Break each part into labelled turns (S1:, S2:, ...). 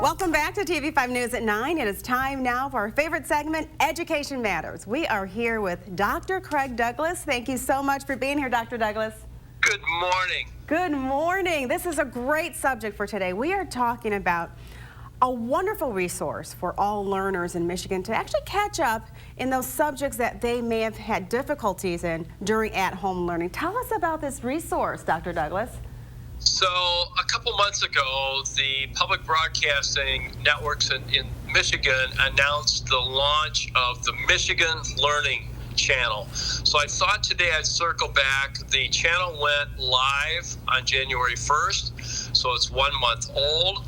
S1: Welcome back to TV5 News at 9. It is time now for our favorite segment, Education Matters. We are here with Dr. Craig Douglas. Thank you so much for being here, Dr. Douglas.
S2: Good morning.
S1: Good morning. This is a great subject for today. We are talking about a wonderful resource for all learners in Michigan to actually catch up in those subjects that they may have had difficulties in during at-home learning. Tell us about this resource, Dr. Douglas.
S2: So a couple months ago, the public broadcasting networks in Michigan announced the launch of the Michigan Learning Channel. So I thought today I'd circle back. The channel went live on January 1st, so it's 1 month old.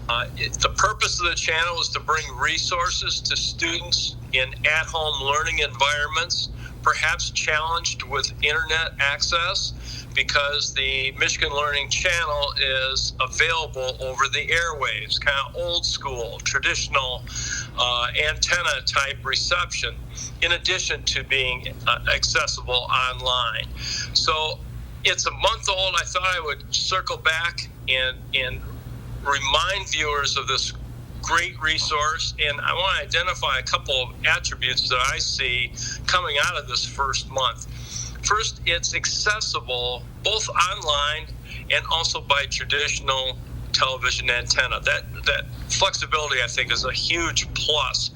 S2: The purpose of the channel is to bring resources to students in at-home learning environments, perhaps challenged with internet access, because the Michigan Learning Channel is available over the airwaves, kind of old school, traditional antenna type reception, in addition to being accessible online. So it's a month old. I thought I would circle back and remind viewers of this great resource, and I want to identify a couple of attributes that I see coming out of this first month. First, it's accessible both online and also by traditional television antenna. That flexibility, I think, is a huge plus,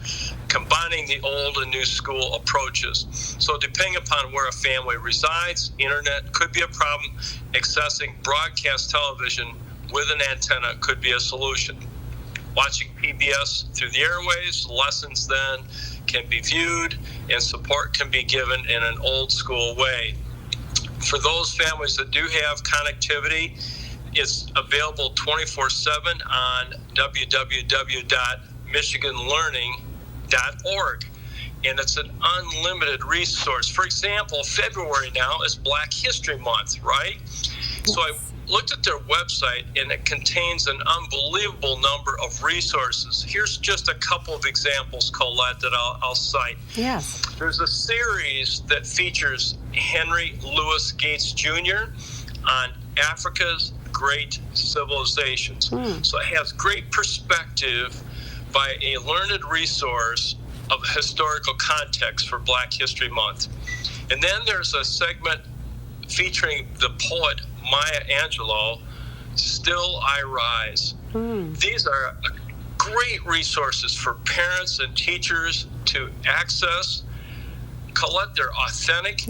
S2: combining the old and new school approaches. So depending upon where a family resides, internet could be a problem. Accessing broadcast television with an antenna could be a solution. Watching PBS through the airwaves, lessons then can be viewed and support can be given in an old school way. For those families that do have connectivity, it's available 24/7 on www.michiganlearning.org. And it's an unlimited resource. For example, February now is Black History Month, right? So I looked at their website, and it contains an unbelievable number of resources. Here's just a couple of examples, Colette, that I'll cite.
S1: Yes.
S2: There's a series that features Henry Louis Gates Jr. on Africa's great civilizations. So it has great perspective by a learned resource of historical context for Black History Month. And then there's a segment featuring the poet Maya Angelou, Still I Rise. These are great resources for parents and teachers to access. Colette, they're authentic,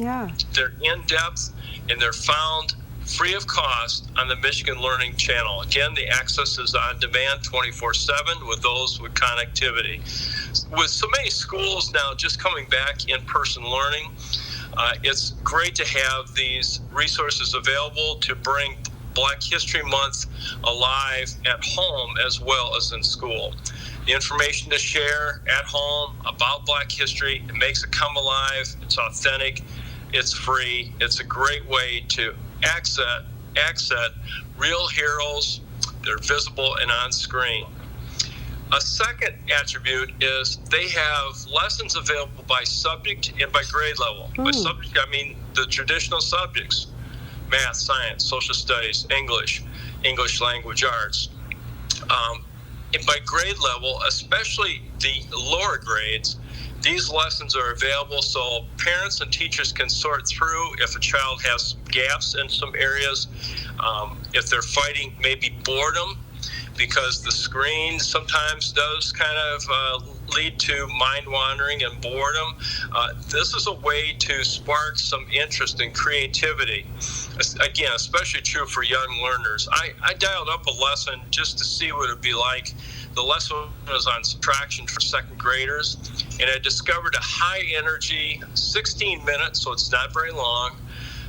S2: they're in-depth, and they're found free of cost on the Michigan Learning Channel. Again, the access is on demand 24/7 with those with connectivity. With so many schools now just coming back in-person learning, it's great to have these resources available to bring Black History Month alive at home as well as in school. The information to share at home about Black history, it makes it come alive, it's authentic, it's free, it's a great way to access real heroes. They're visible and on screen. A second attribute is they have lessons available by subject and by grade level. By subject, I mean the traditional subjects: math, science, social studies, English language arts. And by grade level, especially the lower grades, these lessons are available so parents and teachers can sort through if a child has gaps in some areas, if they're fighting maybe boredom, because the screen sometimes does kind of lead to mind wandering and boredom. This is a way to spark some interest and creativity. Again, especially true for young learners. I dialed up a lesson just to see what it would be like. The lesson was on subtraction for second graders, and I discovered a high energy 16 minutes, so it's not very long,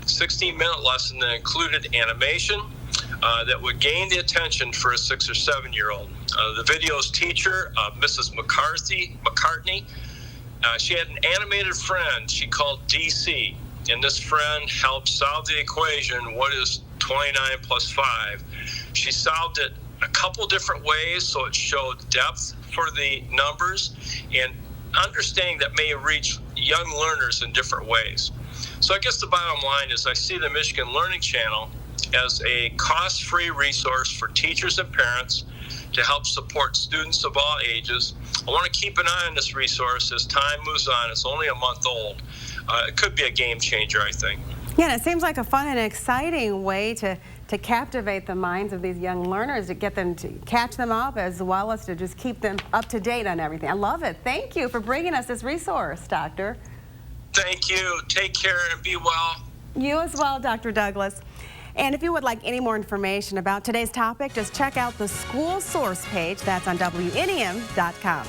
S2: 16-minute lesson that included animation that would gain the attention for a 6 or 7-year-old. The video's teacher, Mrs. McCartney, she had an animated friend she called DC, and this friend helped solve the equation, what is 29 plus 5? She solved it a couple different ways, so it showed depth for the numbers and understanding that may reach young learners in different ways. So I guess the bottom line is I see the Michigan Learning Channel as a cost-free resource for teachers and parents to help support students of all ages. I want to keep an eye on this resource as time moves on. It's only a month old. It could be a game changer, I think.
S1: Yeah, and it seems like a fun and exciting way to captivate the minds of these young learners, to get them to catch them up, as well as to just keep them up to date on everything. I love it. Thank you for bringing us this resource, Doctor.
S2: Thank you. Take care and be well.
S1: You as well, Dr. Douglas. And if you would like any more information about today's topic, just check out the school source page. That's on WNEM.com.